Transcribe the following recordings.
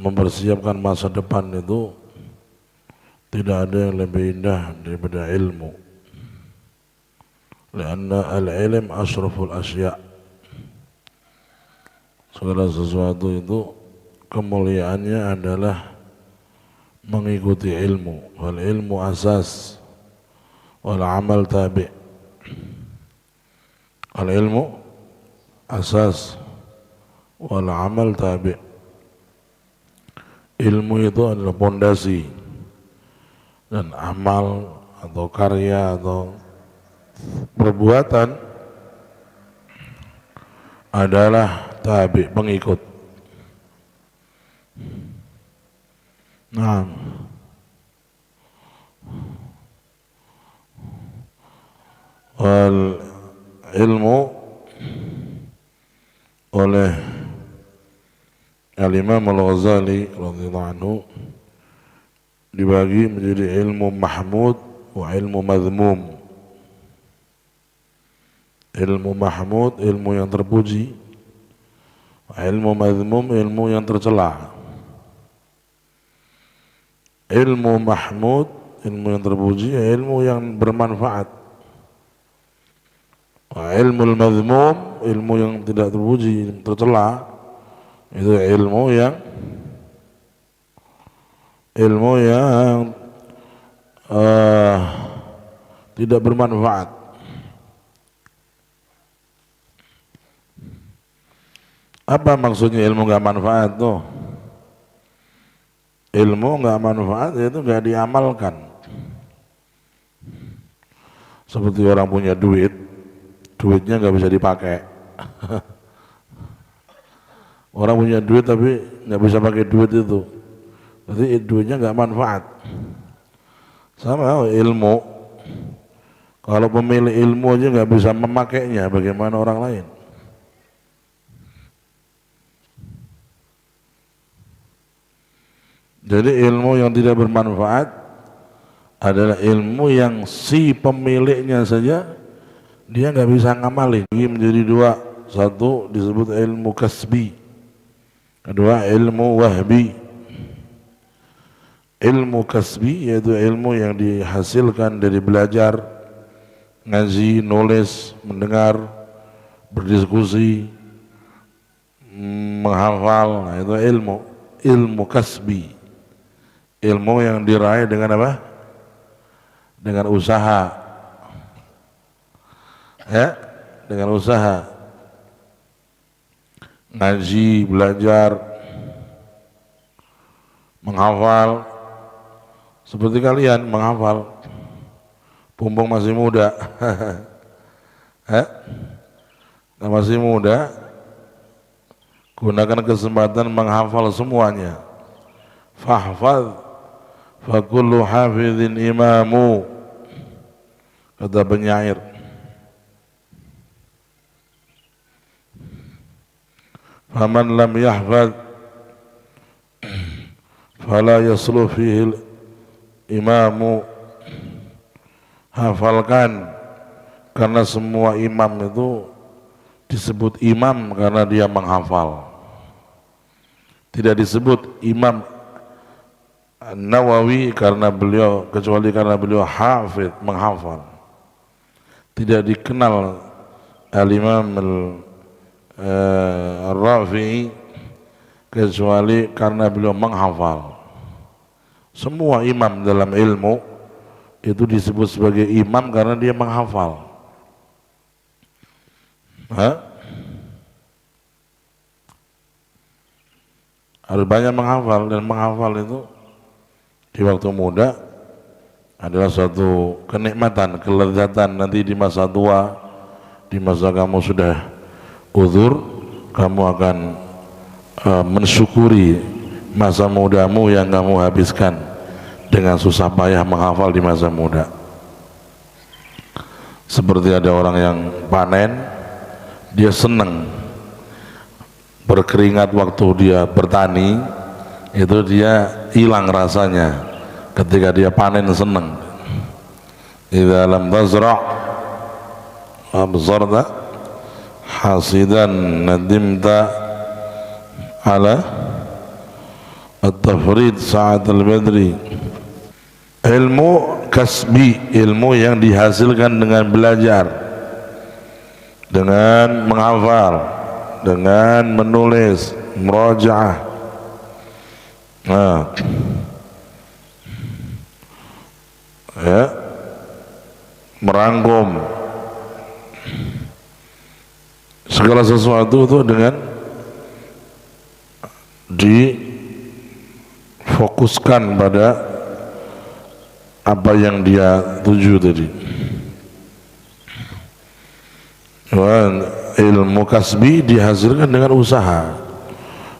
mempersiapkan masa depan itu tidak ada yang lebih indah daripada ilmu. Karena al-ilm asyraful asya'. Segala sesuatu itu kemuliaannya adalah mengikuti ilmu. Wal ilmu asas wal amal tabi'. Al ilmu asas wal amal tabi'. Ilmu itu adalah pondasi dan amal atau karya atau perbuatan adalah tabi', pengikut. Nah, wal ilmu oleh Al-Imam Al-Ghazali radhiyallahu anhu dibagi menjadi ilmu mahmud wa ilmu madhmum. Ilmu mahmud, ilmu yang terpuji. Ilmu madhmum, ilmu yang tercela. Ilmu mahmud, ilmu yang terpuji, ilmu yang bermanfaat. Ilmu madhmum, ilmu yang tidak terpuji, tercela, itu ilmu yang tidak bermanfaat. Apa maksudnya ilmu nggak manfaat tuh? Ilmu nggak manfaat itu nggak diamalkan. Seperti orang punya duit, duitnya nggak bisa dipakai. Orang punya duit tapi nggak bisa pakai duit itu, jadi duitnya nggak manfaat. Sama ilmu, kalau pemilik ilmu aja nggak bisa memakainya, bagaimana orang lain? Jadi ilmu yang tidak bermanfaat adalah ilmu yang si pemiliknya saja dia nggak bisa ngamalin. Ini menjadi dua, satu disebut ilmu kasbi, kedua ilmu wahbi. Ilmu kasbi yaitu ilmu yang dihasilkan dari belajar, ngaji, nulis, mendengar, berdiskusi, menghafal. Nah, itu ilmu kasbi. Ilmu yang diraih dengan apa? Dengan usaha. Ya, dengan usaha. Ngaji, belajar, menghafal. Seperti kalian menghafal. Pumpung masih muda. Masih muda, gunakan kesempatan menghafal semuanya. Fahfadz fa kullu hafidhin imamu, kata penyair. Faman lam yahfadz fala yasluh fihi imamu. Hafalkan, karena semua imam itu disebut imam karena dia menghafal. Tidak disebut imam Nawawi kecuali karena beliau hafid, menghafal. Tidak dikenal Al-Imam Al-Rafi'i kecuali karena beliau menghafal. Semua imam dalam ilmu itu disebut sebagai imam karena dia menghafal. Harus banyak menghafal, dan menghafal itu di waktu muda adalah suatu kenikmatan, kelezatan. Nanti di masa tua, di masa kamu sudah uzur, kamu akan mensyukuri masa mudamu yang kamu habiskan dengan susah payah menghafal di masa muda. Seperti ada orang yang panen, dia senang berkeringat waktu dia bertani, itu dia hilang rasanya ketika dia panen, senang. Idza lam tazra' absarta hasidan nadimta ala At-Tafrid Sa'ad al-Badri. Ilmu kasbi, ilmu yang dihasilkan dengan belajar, dengan menghafal, dengan menulis, murajaah. Nah, ya, merangkum segala sesuatu itu dengan difokuskan pada apa yang dia tuju tadi. Dan ilmu kasbi dihasilkan dengan usaha,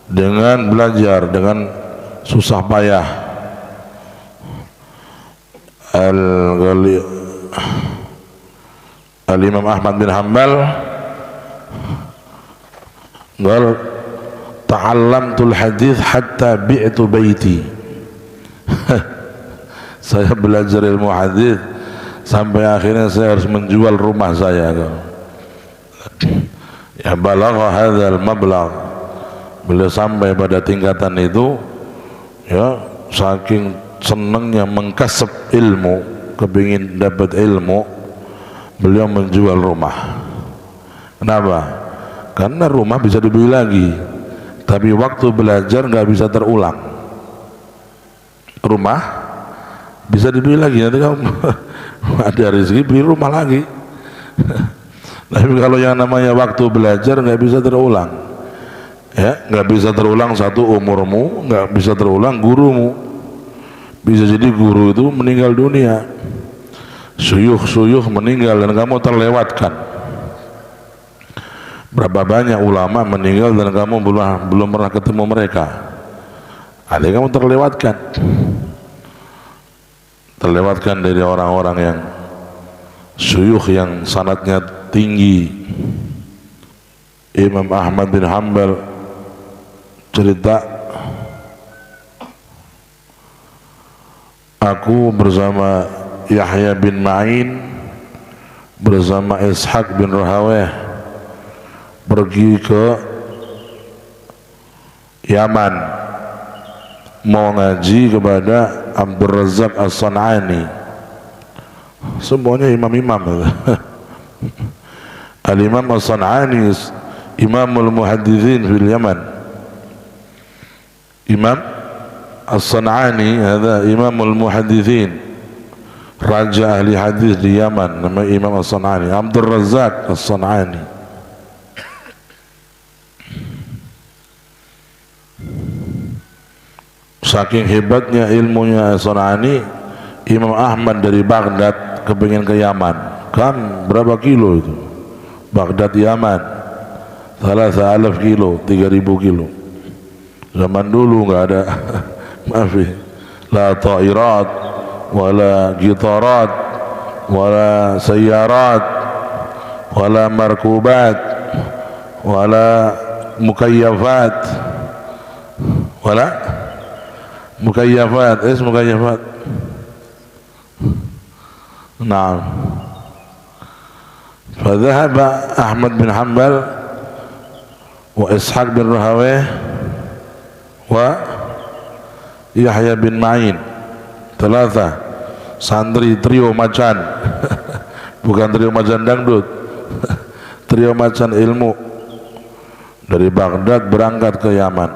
dengan belajar, dengan susah payah. Al-Imam Ahmad bin Hanbal qala ta'allamtul hadis hatta bi'tu baiti. Saya belajar ilmu hadis sampai akhirnya saya harus menjual rumah saya. Ya balagha hadzal mablagh. Beliau sampai pada tingkatan itu, ya, saking senangnya mengkasab ilmu, kepingin dapat ilmu, beliau menjual rumah. Kenapa? Karena rumah bisa dibeli lagi, tapi waktu belajar nggak bisa terulang. Rumah bisa dibeli lagi, nanti kamu ada rezeki beli rumah lagi. Tapi kalau yang namanya waktu belajar nggak bisa terulang, ya, nggak bisa terulang. Satu, umurmu, nggak bisa terulang gurumu. Bisa jadi guru itu meninggal dunia, suyuh meninggal dan kamu terlewatkan. Berapa banyak ulama meninggal dan kamu belum pernah ketemu mereka. Ada kamu terlewatkan dari orang-orang yang suyuh yang sanadnya tinggi. Imam Ahmad bin Hanbal cerita, aku bersama Yahya bin Ma'in bersama Ishaq bin Rahaweh pergi ke Yaman mau ngaji kepada Abdul Razak As-San'ani. Semuanya imam-imam. Al-Imam As-San'ani Imamul Muhaddithin fil Yaman. Imam As-San'ani ada Imamul Muhaddithin, raja ahli hadis di Yaman, nama Imam As-San'ani, Abdul Razak As-San'ani. Saking hebatnya ilmunya As-San'ani, Imam Ahmad dari Baghdad kepingin ke Yaman. Kan berapa kilo itu? Baghdad Yaman 3,000 kilo, 3.000 kilo. Zaman dulu nggak ada maafi, la ta'irat wala gitarat wala sayyarat wala markubat wala mukayyafat wala mukayyafat. Mukayyafat. Naam. فذهب أحمد بن حنبل وإسحاق بن راهويه Yahya bin Ma'in, Thalatha, santri trio macan. Bukan trio macan dangdut. Trio macan ilmu dari Baghdad berangkat ke Yaman.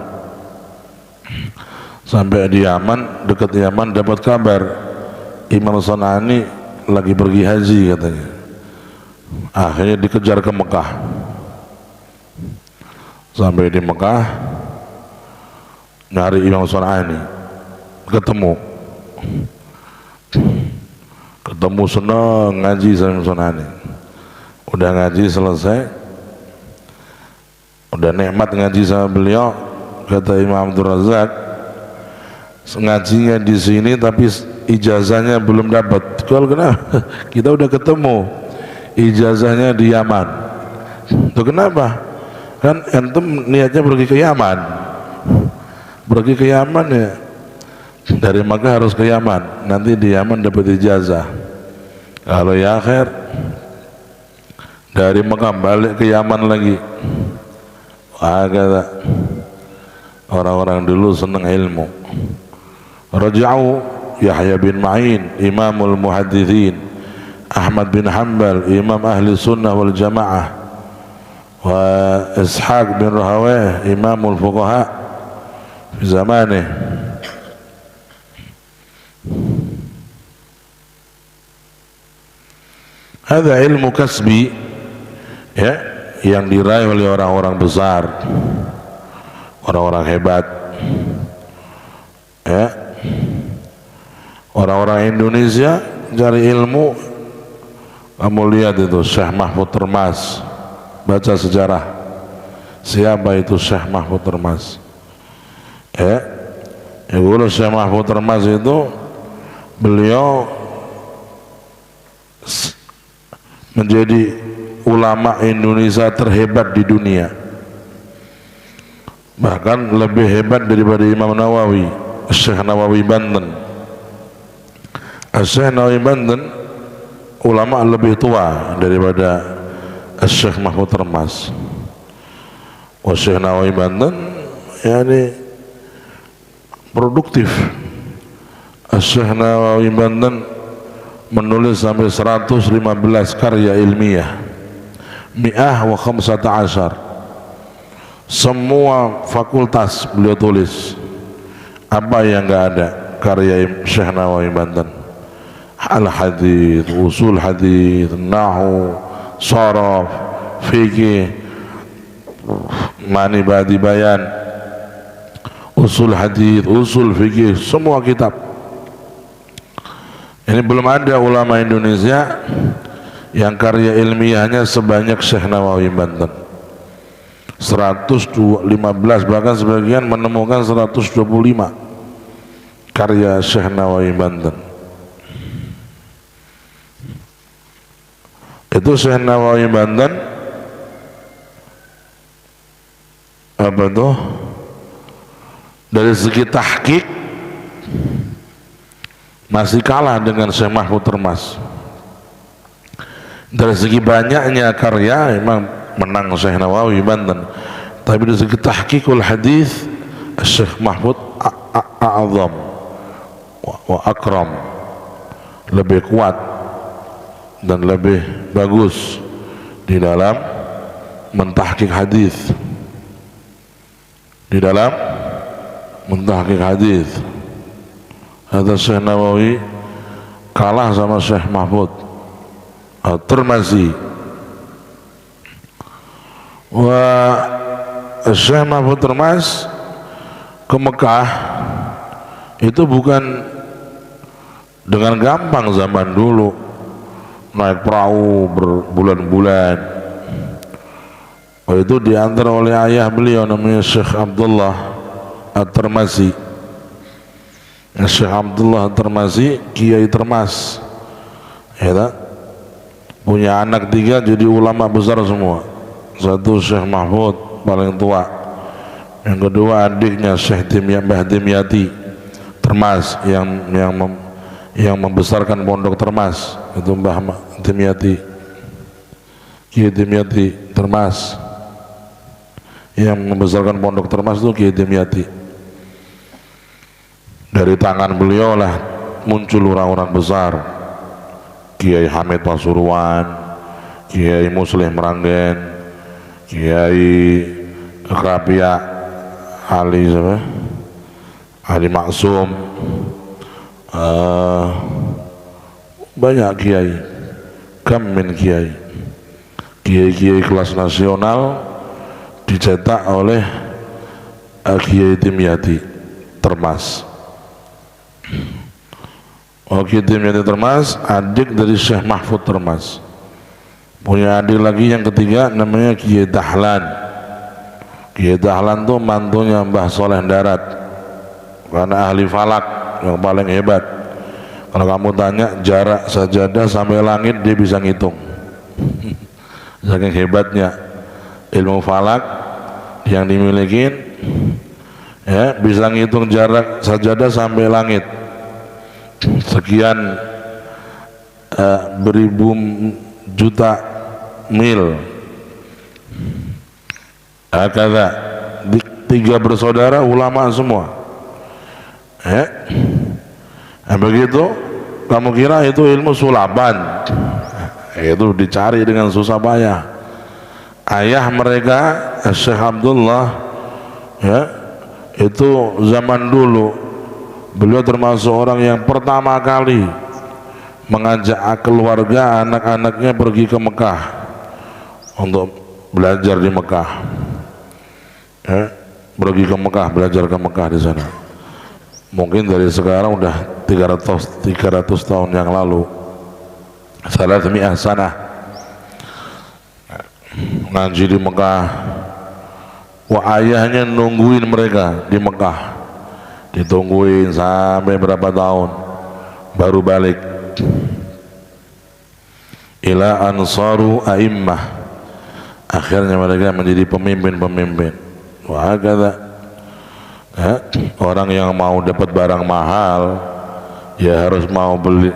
Sampai di Yaman, dekat Yaman dapat kabar Imam San'ani lagi pergi haji katanya. Akhirnya dikejar ke Mekah. Sampai di Mekah nyari Imam San'ani, ketemu senang ngaji sama Imam San'ani. Udah ngaji selesai, udah nikmat ngaji sama beliau. Kata Imam Abdul Razak, ngajinya di sini tapi ijazahnya belum dapat. Kalau kenapa? Kita udah ketemu, ijazahnya di Yaman. Itu kenapa? Kan antum niatnya pergi ke Yaman. Pergi ke Yaman ya, dari Makkah harus ke Yaman, nanti di Yaman dapat ijazah. Kalau ya akhir dari Makkah balik ke Yaman lagi. Wah, kata orang-orang dulu senang ilmu. Raja'u Yahya bin Ma'in Imamul Muhaddithin, Ahmad bin Hanbal Imam Ahli Sunnah wal Jamaah, wa Ishaq bin Rahawayh Imamul Fuqaha fi zamanih. Hadza ilmu kasbi, ya, yang diraih oleh orang-orang besar, orang-orang hebat, ya. Orang-orang Indonesia cari ilmu, kamu lihat itu Syekh Mahfud Termas, baca sejarah siapa itu Syekh Mahfud Termas, ya. Kalau Syekh Mahfud Termas itu beliau menjadi ulama Indonesia terhebat di dunia, bahkan lebih hebat daripada Imam Nawawi, Syekh Nawawi Banten. Syekh Nawawi Banten ulama lebih tua daripada Syekh Mahfud Termas. Syekh Nawawi Banten yani produktif. Syekh Nawawi Banten menulis sampai 115 karya ilmiah, mi'ah wa khamsata ashar, semua fakultas beliau tulis. Apa yang enggak ada karya Syekh Nawawi Banten? Al-hadith, usul hadith, nahu, saraf, fikih, mani badi bayan, usul hadith, usul fikih, semua kitab. Ini belum ada ulama Indonesia yang karya ilmiahnya sebanyak Syekh Nawawi Banten. 115, bahkan sebagian menemukan 125 karya Syekh Nawawi Banten. Itu Syekh Nawawi Banten apa tuh? Dari segi tahqiq masih kalah dengan Syekh Mahfud Termas. Dari segi banyaknya karya memang menang Syekh Nawawi Banten, tapi dari segi tahqiqul hadis Syekh Mahfud a'azam wa akram, lebih kuat dan lebih bagus di dalam mentahqiq hadis, di dalam mentahqiq hadis. Ada Syekh Nawawi kalah sama Syekh Mahfud Termazi. Syekh Mahfud Termas ke Mekah itu bukan dengan gampang zaman dulu, naik perahu berbulan-bulan. Itu diantar oleh ayah beliau namanya Syekh Abdullah At-Termazi. Syekh Abdullah Termazi, Kiai Termas, ya tak? Punya anak 3 jadi ulama besar semua. Satu Syekh Mahfud paling tua, yang kedua adiknya Syekh Mbah Dimyati Termas yang membesarkan pondok Termas, itu Mbah Dimyati, Kiai Dimyati Termas, yang membesarkan pondok Termas itu Kiai Dimyati. Dari tangan beliau lah muncul orang-orang besar, Kiai Hamid Pasuruan, Kiai Muslim Meranggen, Kiai Rabia Ali Ali Maksum, banyak kiai, kamin kiai kelas nasional dicetak oleh Kiai Dimyati Termas. Kiai Dimyati Termas adik dari Syekh Mahfud Termas. Punya adik lagi yang ketiga namanya Kiai Dahlan. Kiai Dahlan tuh mantunya Mbah Soleh Darat, karena ahli falak yang paling hebat. Kalau kamu tanya jarak sajadah sampai langit dia bisa ngitung. Saking hebatnya ilmu falak yang dimiliki, ya, bisa ngitung jarak sajadah sampai langit sekian beribu juta mil. Kata 3 bersaudara ulama semua. Begitu kamu kira itu ilmu sulaban, itu dicari dengan susah payah. Ayah mereka Syekh Abdullah itu zaman dulu beliau termasuk orang yang pertama kali mengajak keluarga anak-anaknya pergi ke Mekah untuk belajar di Mekah. Pergi ke Mekah, belajar ke Mekah di sana. Mungkin dari sekarang udah 300 tahun yang lalu. 300 sanah ngaji di Mekah. Wah, ayahnya nungguin mereka di Mekah, ditungguin sampai berapa tahun baru balik. Ila ansaru a'immah, akhirnya mereka menjadi pemimpin-pemimpin. Wah, kata orang yang mau dapat barang mahal ya harus mau beli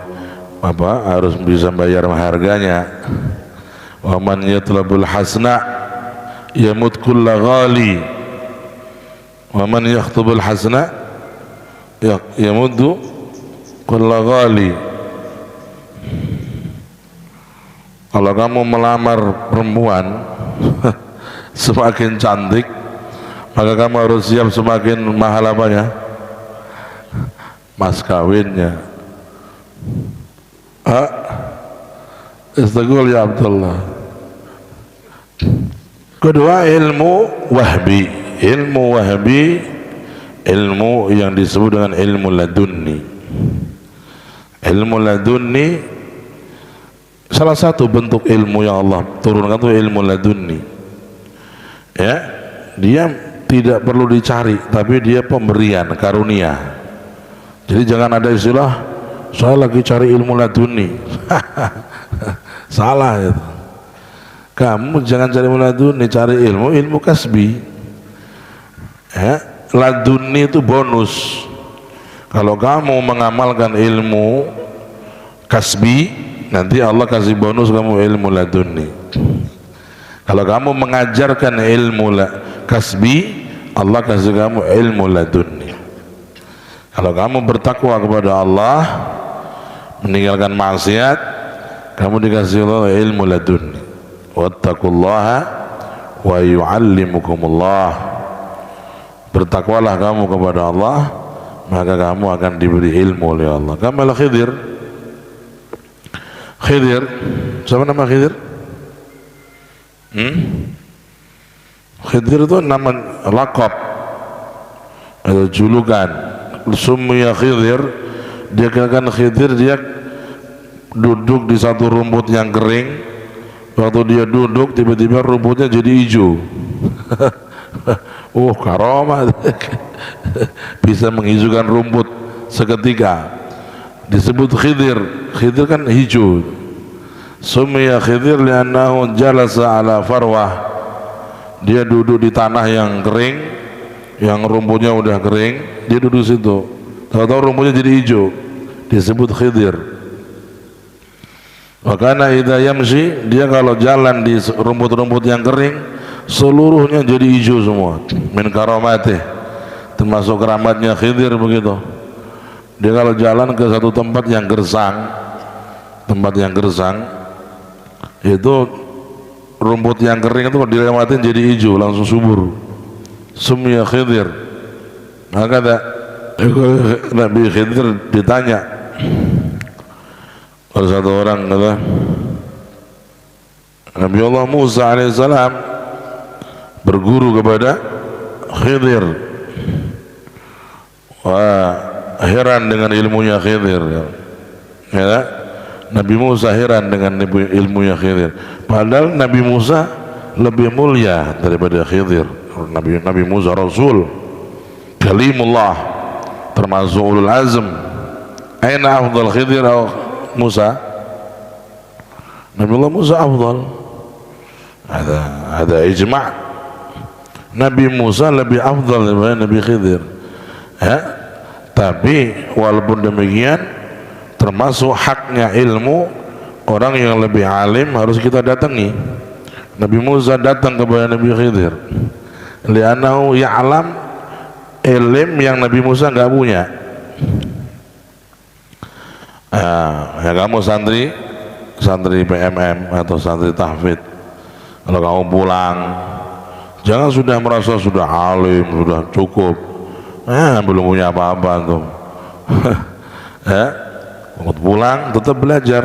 harus bisa bayar harganya. Wa man yatlabul hasna yamut kulla ghali wa man yakhtubul hasna yamuddu kulla ghali. Kalau kamu melamar perempuan semakin cantik, maka kamu harus siap semakin mahal apanya? Mas kawinnya. Istagfirullah ya Abdullah. Kedua, ilmu wahbi. Ilmu wahbi, ilmu yang disebut dengan ilmu ladunni. Ilmu ladunni salah satu bentuk ilmu yang Allah turunkan itu ilmu ladunni. Dia tidak perlu dicari, tapi dia pemberian karunia. Jadi jangan ada istilah saya lagi cari ilmu laduni. Salah itu. Kamu jangan cari ilmu laduni, cari ilmu kasbi. Laduni itu bonus. Kalau kamu mengamalkan ilmu kasbi, nanti Allah kasih bonus kamu ilmu laduni. Kalau kamu mengajarkan ilmu kasbi, Allah kasih kamu ilmu laduni. Kalau kamu bertakwa kepada Allah, meninggalkan maksiat, kamu dikasih Allah ilmu laduni. Wattaqullaha wa yu'allimukumullah. Bertakwalah kamu kepada Allah, maka kamu akan diberi ilmu oleh Allah. Kamal Khidir. Khidir, siapa nama Khidir? Khidir itu nama lakop atau julukan. Summiya Khidir, dia katakan Khidir, dia duduk di satu rumput yang kering. Waktu dia duduk, tiba-tiba rumputnya jadi hijau. Karomah. Bisa menghijaukan rumput seketika, disebut Khidir. Khidir kan hijau. Summiya Khidir li'annahu jalasa ala farwah, dia duduk di tanah yang kering, yang rumputnya udah kering, dia duduk situ, tahu-tahu rumputnya jadi hijau, disebut Khidir. Makanya idza yamshi, dia kalau jalan di rumput-rumput yang kering, seluruhnya jadi hijau semua. Min karomatih, termasuk keramatnya Khidir begitu. Dia kalau jalan ke satu tempat yang gersang, itu rumput yang kering itu kalau dilewatin jadi hijau, langsung subur. Summiya Khidir. Maka Nabi Khidir ditanya oleh satu orang, kata Nabi Allah Musa alaihissalam berguru kepada Khidir. Wah, heran dengan ilmunya Khidir. Nabi Musa heran dengan ilmunya Khidir. Padahal Nabi Musa lebih mulia daripada Khidir. Nabi Musa Rasul, Kalimullah, termasuk ulul azm. Aina afdal Khidir atau Musa? Nabi Allah Musa afdal. Ada ijma'. Nabi Musa lebih afdal daripada Nabi Khidir. Tapi walaupun demikian, termasuk haknya ilmu, orang yang lebih alim harus kita datangi. Nabi Musa datang kepada Nabi Khidir, li'annahu ya'lam ilm yang Nabi Musa enggak punya. Ya kamu santri PMM atau santri tahfidz, kalau kamu pulang jangan sudah merasa sudah alim, sudah cukup, belum punya apa-apa tuh. Ya, pulang tetap belajar.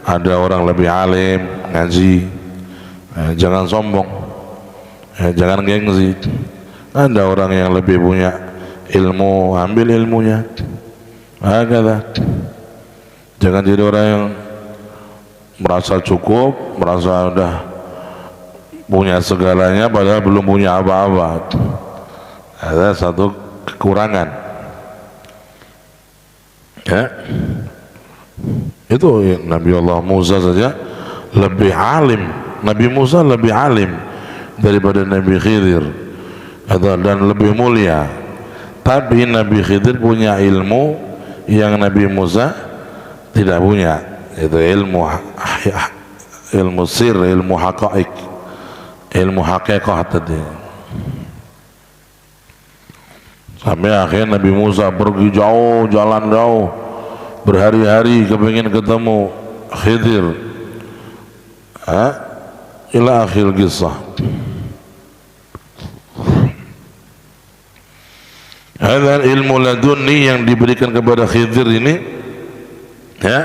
Ada orang lebih alim ngaji, jangan sombong, jangan gengsi. Ada orang yang lebih punya ilmu, ambil ilmunya. Jangan jadi orang yang merasa cukup, merasa udah punya segalanya padahal belum punya apa-apa. Ada satu kekurangan. Ya. Itu ya, Nabi Allah Musa saja lebih alim. Nabi Musa lebih alim daripada Nabi Khidir, dan lebih mulia. Tapi Nabi Khidir punya ilmu yang Nabi Musa tidak punya, itu ilmu sir, ilmu haqa'iq, ilmu haqiqah tadi. Sampai akhirnya Nabi Musa pergi jauh, jalan jauh, berhari-hari kepingin ketemu Khidir, ila akhir kisah. Ada ilmu laduni yang diberikan kepada Khidir ini, ya,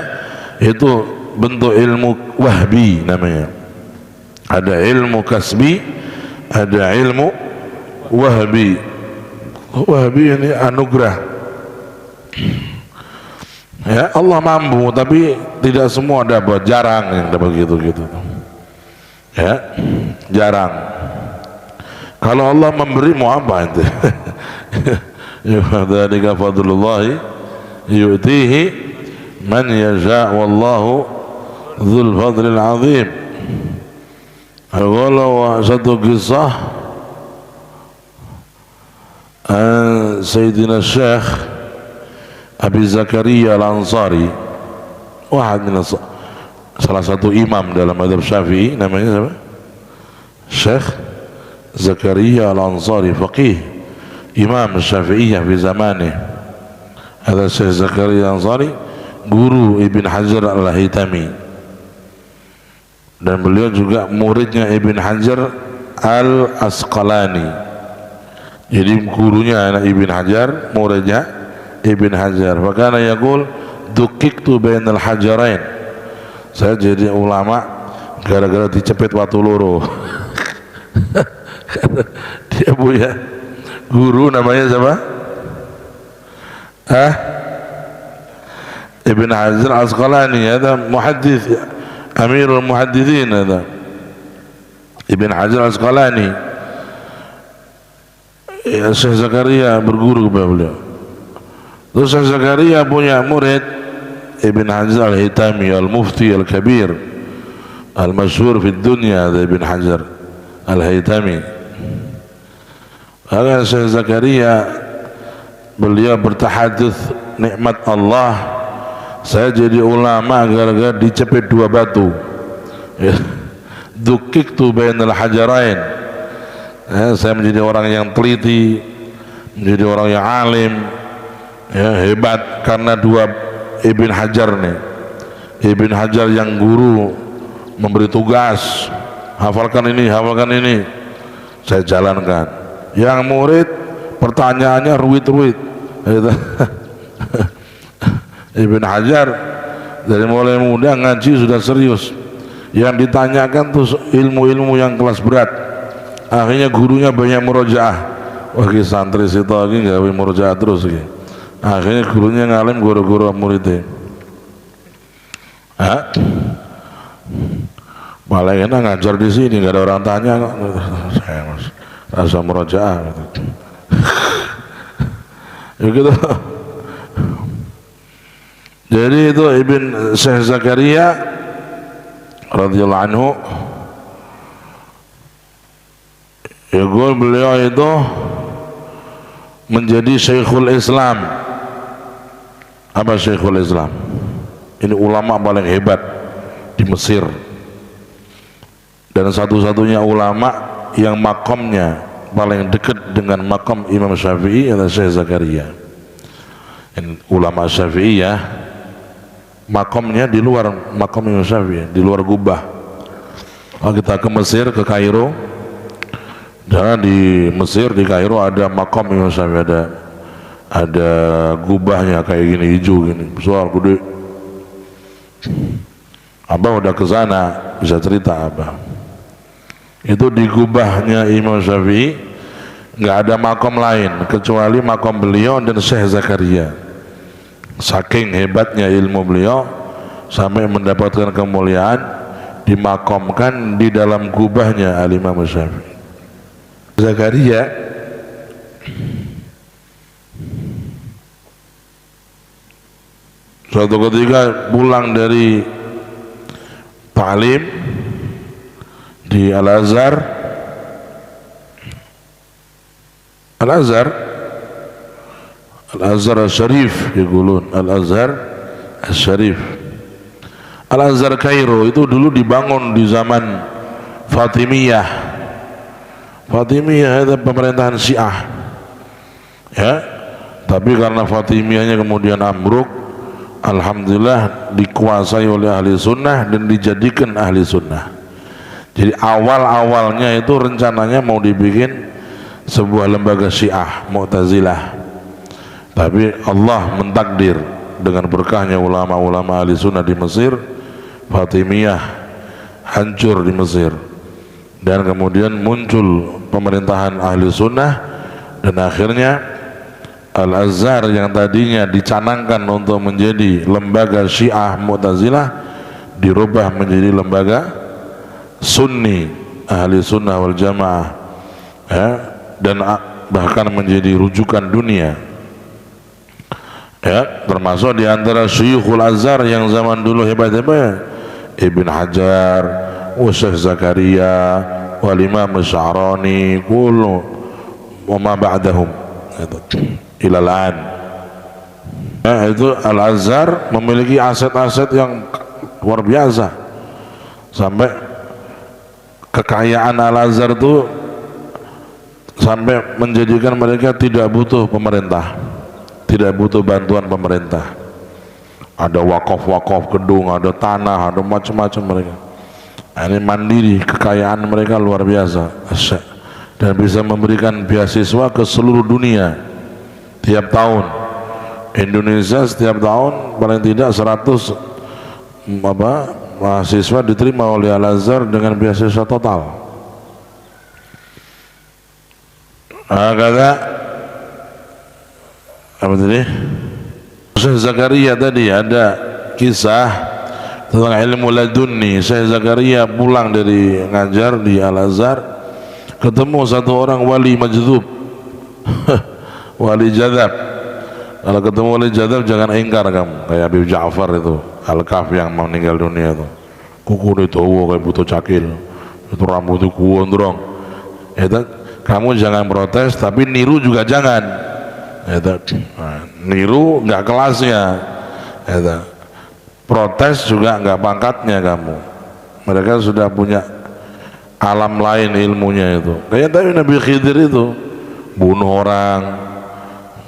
itu bentuk ilmu wahbi namanya. Ada ilmu kasbi, ada ilmu wahbi. Wahbi ini anugerah. Ya, Allah mampu, tapi tidak semua dapat, jarang yang dapat gitu-gitu. Ya, jarang. Kalau Allah memberi mau apa itu? Dzalika fadlullahi yu'tihi man yasha wallahu dzul fadlil azim. Kalau satu kisah Sayyidina Syekh Abi Zakaria Al-Ansari, salah satu imam dalam mazhab Syafi'i, namanya siapa? Syekh Zakaria Al-Ansari, faqih Imam Syafi'iyah di zamannya. Ada Syekh Zakaria Al-Ansari, guru Ibn Hajar Al-Haytami, dan beliau juga muridnya Ibn Hajar Al-Asqalani. Jadi gurunya anak Ibn Hajar, muridnya Ibn Hajar. Fakana yaqul dukiktu bainal hajarain, saya jadi ulama gara-gara dicepet watu loro. Dia punya guru namanya siapa? Ibn Hajar Al-Asqalani, ada muhaddits, Amirul Muhadditsin, ada Ibn Hajar Al-Asqalani. Ya, Syekh Zakaria berguru kepada beliau. Terus Syekh Zakaria punya murid Ibn Hajar Al-Haytami, Al-Mufti Al-Kabir, Al-Masyhur fi dunya, Ibn Hajar Al-Haytami. Maka Syekh Zakaria beliau bertahadduts nikmat Allah, saya jadi ulama gara-gara dicepit dua batu. Dukiktu bainal hajarain, saya menjadi orang yang teliti, menjadi orang yang alim, ya, hebat karena dua Ibn Hajar nih. Ibn Hajar yang guru memberi tugas, hafalkan ini, saya jalankan. Yang murid pertanyaannya ruwit-ruwit. Ibn Hajar dari mulai muda ngaji sudah serius, yang ditanyakan tuh ilmu-ilmu yang kelas berat. Akhirnya gurunya banyak murojaah. Wah, ki santri situ lagi nggak boleh murojaah terus ki. Akhirnya gurunya ngalim guru-guru muridnya. Paling enak ngajar di sini, nggak ada orang tanya. Saya mas rasa murojaah gitu. Ya gitu. Jadi itu Ibn Syekh Zakaria radhiyallahu anhu, ya, beliau itu menjadi Syekhul Islam. Apa Syekhul Islam? Ini ulama paling hebat di Mesir, dan satu-satunya ulama yang makamnya paling dekat dengan makam Imam Syafi'i adalah Syekh Zakaria. Ulama Syafi'iyah makomnya di luar makom Imam Syafi'i, di luar gubah. Kalau kita ke Mesir, ke Kairo, jangan di Mesir, di Kairo ada makom Imam Syafi'i, ada gubahnya kayak gini, hijau gini, besar gede. Abah udah ke sana, bisa cerita Abah. Itu di gubahnya Imam Syafi'i nggak ada makom lain kecuali makom beliau dan Syekh Zakaria. Saking hebatnya ilmu beliau sampai mendapatkan kemuliaan, dimakomkan di dalam gubahnya Al-Imam Syafi'i. Zakaria suatu ketika pulang dari ta'lim di Al-Azhar Al-Sharif, yaqulun Al-Azhar Al-Sharif. Al-Azhar Kairo itu dulu dibangun di zaman Fatimiyah. Fatimiyah itu pemerintahan Syiah, ya. Tapi karena Fatimiyahnya kemudian ambruk, alhamdulillah dikuasai oleh ahli sunnah dan dijadikan ahli sunnah. Jadi awal-awalnya itu rencananya mau dibikin sebuah lembaga Syiah Mu'tazilah, tapi Allah mentakdir dengan berkahnya ulama-ulama ahli sunnah di Mesir, Fatimiyah hancur di Mesir, dan kemudian muncul pemerintahan ahli sunnah, dan akhirnya Al-Azhar yang tadinya dicanangkan untuk menjadi lembaga Syiah Mu'tazilah dirubah menjadi lembaga Sunni ahli sunnah wal jamaah, ya, dan bahkan menjadi rujukan dunia, ya, termasuk di antara Syuyukhul Azhar yang zaman dulu hebat-hebat, Ibn Hajar, Syekh Zakaria, wal Imam Sya'rani, kullu wa ma ba'dahum ilalan. Ya, itu Al-Azhar memiliki aset-aset yang luar biasa, sampai kekayaan Al-Azhar itu sampai menjadikan mereka tidak butuh pemerintah, tidak butuh bantuan pemerintah. Ada wakaf-wakaf gedung, ada tanah, ada macam-macam mereka. Ini mandiri, kekayaan mereka luar biasa, dan bisa memberikan beasiswa ke seluruh dunia tiap tahun. Indonesia setiap tahun paling tidak 100 mahasiswa diterima oleh Al-Azhar dengan beasiswa total. Kata apa tadi? Syekh Zakaria tadi ada kisah tentang ilmu ladunni. Syekh Zakaria pulang dari ngajar di Al-Azhar, ketemu satu orang wali majdzub wali jadzab. Kalau ketemu wali jadzab jangan ingkar kamu, kayak Habib Ja'far itu Al-Kaf yang meninggal dunia itu, kuku itu kayak butuh cakil, itu rambut itu gondrong. Itu kamu jangan protes, tapi niru juga jangan. Niru nggak kelasnya, protes juga nggak pangkatnya kamu. Mereka sudah punya alam lain ilmunya itu. Kayak tadi Nabi Khidir itu bunuh orang,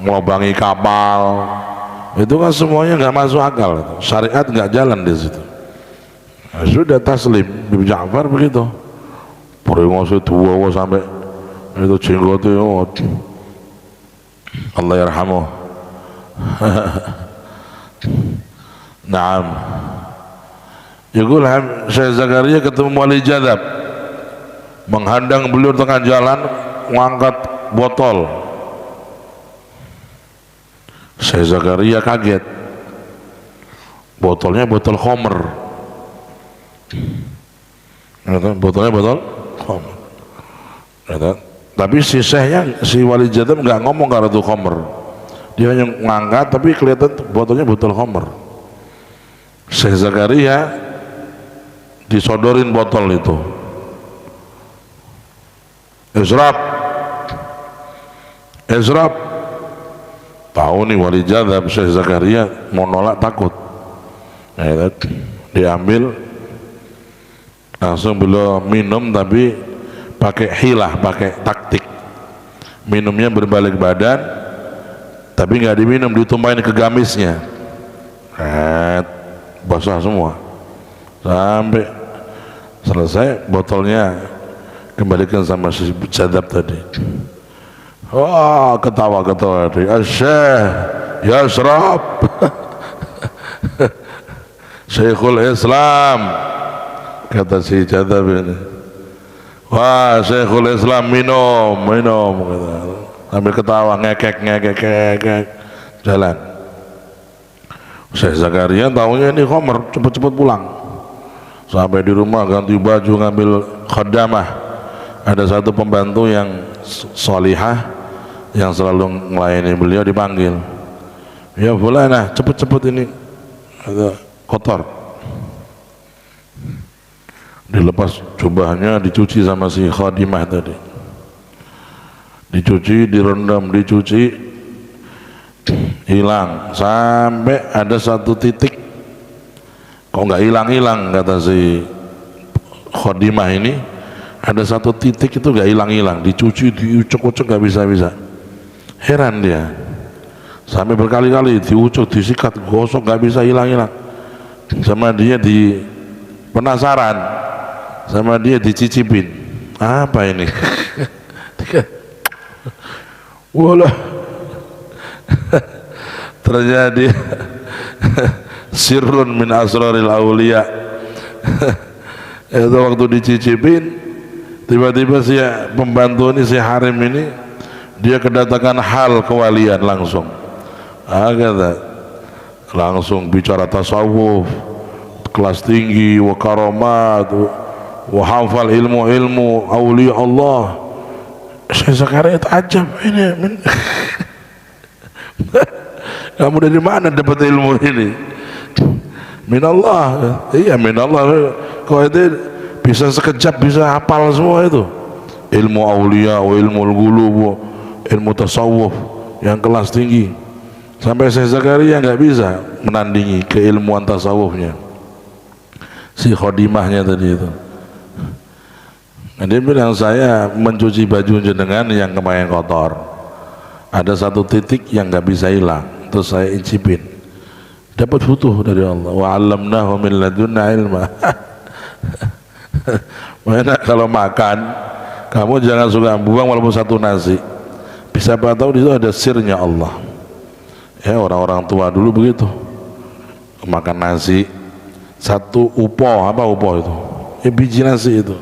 melobangi kapal, itu kan semuanya nggak masuk akal. Syariat nggak jalan di situ. Nah, sudah taslim. Nabi Ja'far begitu, peringosnya tua sampai itu jenggotnya, Allah yarhamuh. Naam. Yaqul Syekh Zakaria ketemu wali jadzab, menghadang beliau tengah jalan, mengangkat botol. Syekh Zakaria kaget, botolnya botol khamr. Botolnya botol khamr. Tapi si syekhnya, si wali jadzab nggak ngomong kalau itu khamr, dia hanya ngangkat, tapi kelihatan botolnya botol khamr. Syekh Zakaria disodorin botol itu, Izrab, tahu nih wali jadzab. Syekh Zakaria mau nolak takut, diambil langsung beliau minum, tapi pakai hilah, pakai taktik. Minumnya berbalik badan, tapi nggak diminum, ditumpahin ke gamisnya. basah semua. Sampai selesai botolnya kembalikan sama si Jadab tadi. Wah, ketawa-ketawa tadi. Asyikh yasrab. Syekhul Islam, kata si Jadab ini. Wah, Syekhul Islam minum kata. Sambil ketawa ngekek jalan. Syekh Zakaria tahunya ini khamr, cepet-cepet pulang. Sampai di rumah ganti baju, ngambil khadamah. Ada satu pembantu yang solihah yang selalu melayani beliau, dipanggil. Ya fulanah, cepet-cepet ini ada kotor. Dilepas jubahnya, dicuci sama si khadimah tadi. Dicuci, direndam, dicuci, hilang. Sampai ada satu titik, kok nggak hilang-hilang, kata si khadimah ini. Ada satu titik itu nggak hilang-hilang, dicuci, diucek-ucek nggak bisa-bisa. Heran dia, sampai berkali-kali diucek, disikat, gosok nggak bisa hilang-hilang. Sama dia di penasaran, sama dia dicicipin, apa ini? Walah, terjadi sirrun min asraril aulia. Itu waktu dicicipin, tiba-tiba si pembantu ini, si Harim ini, dia kedatangan hal kewalian langsung. Kata, langsung bicara tasawuf kelas tinggi, wa karamat, wa hafal ilmu aulia Allah. Syekh Zakaria tajam ini. Kamu dari mana dapat ilmu ini? Min Allah. Iya, min Allah. Kok itu bisa sekejap bisa hafal semua itu? Ilmu aulia, ilmu al-ghulub, ilmu tasawuf yang kelas tinggi. Sampai Syekh Zakaria nggak bisa menandingi keilmuan tasawufnya si khadimahnya tadi itu. Nah, dia bilang, saya mencuci baju jenengan yang kemarin kotor, ada satu titik yang nggak bisa hilang, terus saya incipin, dapat futuh dari Allah. Wa 'allamnahu min ladunna ilma. Makanya kalau makan, kamu jangan suka buang walaupun satu nasi. Bisa tahu di situ ada sirnya Allah. Ya, orang-orang tua dulu begitu. Makan nasi, satu upo, apa upo itu? Ya, biji nasi itu.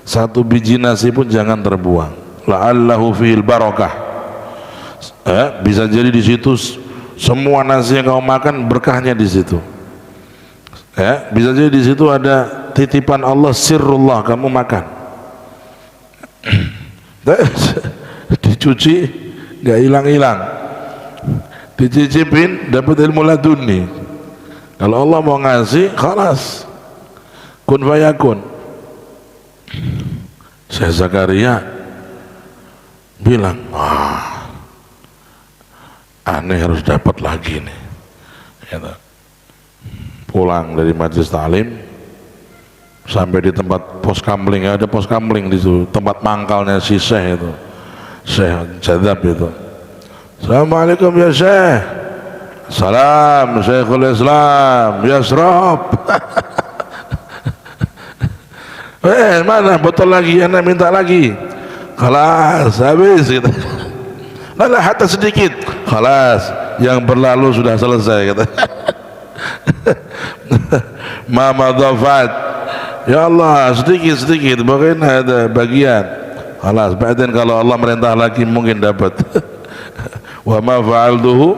Satu biji nasi pun jangan terbuang. La'allahu fil barakah. Bisa jadi di situ semua nasi yang kamu makan berkahnya di situ. Bisa jadi di situ ada titipan Allah, sirrullah, kamu makan. Dicuci nggak hilang-hilang, dicicipin dapat ilmu laduni. Kalau Allah mau ngasih, khalas, kun fayakun. Syekh Zakaria bilang, wah, aneh, harus dapat lagi nih. Pulang dari majelis ta'lim, sampai di tempat pos kamling, ada pos kamling di situ, tempat mangkalnya si Syekh itu, Syekh Jadab itu. Assalamualaikum ya Syekh. Salam Syekhul Islam yasrab. Mana botol lagi, anda minta lagi. Khalas, habis gitu. Nah, hatta sedikit. Khalas, yang berlalu sudah selesai kata. Mama dhafat. Ya Allah, sedikit, bagaimana ada bagian. Khalas, badan kalau Allah merintah lagi mungkin dapat. Wa ma fa'altuhu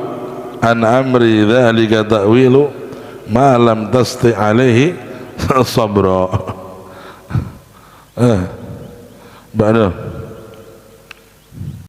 an amri dzalika ta'wilu ma lam tasti alaihi sabra. Ba'da